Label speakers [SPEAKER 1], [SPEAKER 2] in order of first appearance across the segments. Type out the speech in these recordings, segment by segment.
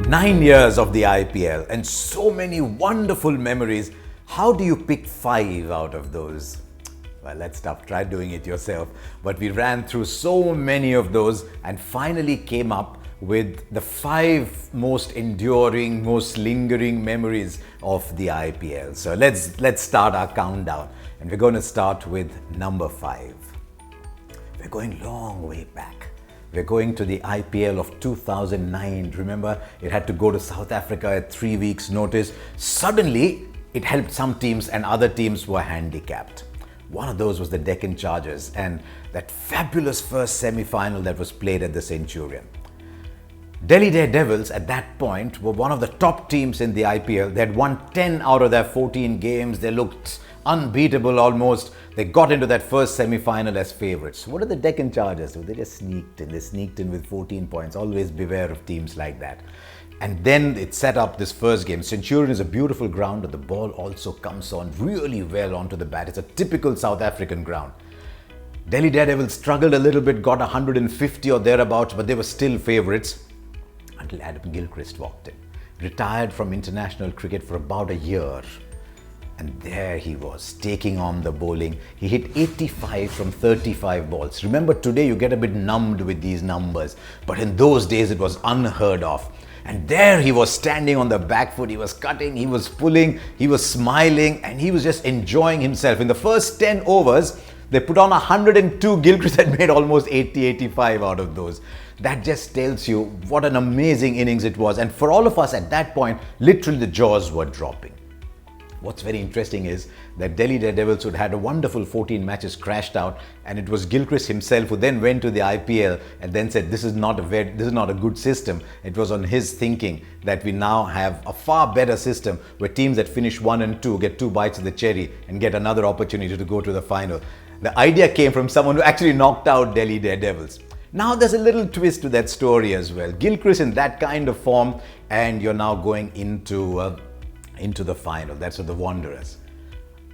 [SPEAKER 1] 9 years of the IPL and so many wonderful memories. How do you pick 5 out of those? Well, let's stop. Try doing it yourself. But we ran through so many of those and finally came up with the 5 most enduring, most lingering memories of the IPL. So let's start our countdown. And we're going to start with number 5. We're going long way back. We're going to the IPL of 2009. Remember, it had to go to South Africa at 3 weeks' notice. Suddenly, it helped some teams and other teams were handicapped. One of those was the Deccan Chargers and that fabulous first semi-final that was played at the Centurion. Delhi Daredevils at that point were one of the top teams in the IPL. They had won 10 out of their 14 games. They looked unbeatable almost. They got into that first semi-final as favourites. What did the Deccan Chargers do? They just sneaked in. They sneaked in with 14 points. Always beware of teams like that. And then it set up this first game. Centurion is a beautiful ground, but the ball also comes on really well onto the bat. It's a typical South African ground. Delhi Daredevils struggled a little bit, got 150 or thereabouts, but they were still favourites until Adam Gilchrist walked in. Retired from international cricket for about a year. And there he was, taking on the bowling. He hit 85 from 35 balls. Remember, today you get a bit numbed with these numbers, but in those days it was unheard of. And there he was standing on the back foot. He was cutting, he was pulling, he was smiling, and he was just enjoying himself. In the first 10 overs, they put on 102. Gilchrist had made almost 80-85 out of those. That just tells you what an amazing innings it was. And for all of us at that point, literally the jaws were dropping. What's very interesting is that Delhi Daredevils, who'd had a wonderful 14 matches, crashed out, and it was Gilchrist himself who then went to the IPL and then said, this is not a good system. It was on his thinking that we now have a far better system where teams that finish 1 and 2 get 2 bites of the cherry and get another opportunity to go to the final. The idea came from someone who actually knocked out Delhi Daredevils. Now there's a little twist to that story as well. Gilchrist in that kind of form, and you're now going into the final. That's what the Wanderers.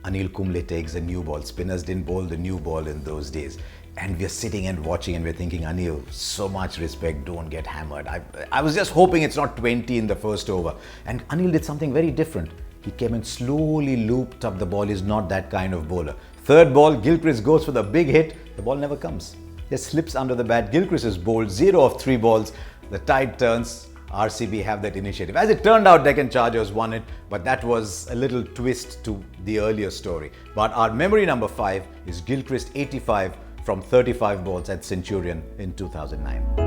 [SPEAKER 1] Anil Kumble takes a new ball. Spinners didn't bowl the new ball in those days. And we're sitting and watching and we're thinking, Anil, so much respect, don't get hammered. I was just hoping it's not 20 in the first over. And Anil did something very different. He came and slowly looped up the ball. He's not that kind of bowler. Third ball, Gilchrist goes for the big hit. The ball never comes. Just slips under the bat. Gilchrist is bowled 0 of 3 balls. The tide turns. RCB have that initiative. As it turned out, Deccan Chargers won it, but that was a little twist to the earlier story. But our memory number 5 is Gilchrist 85 from 35 balls at Centurion in 2009.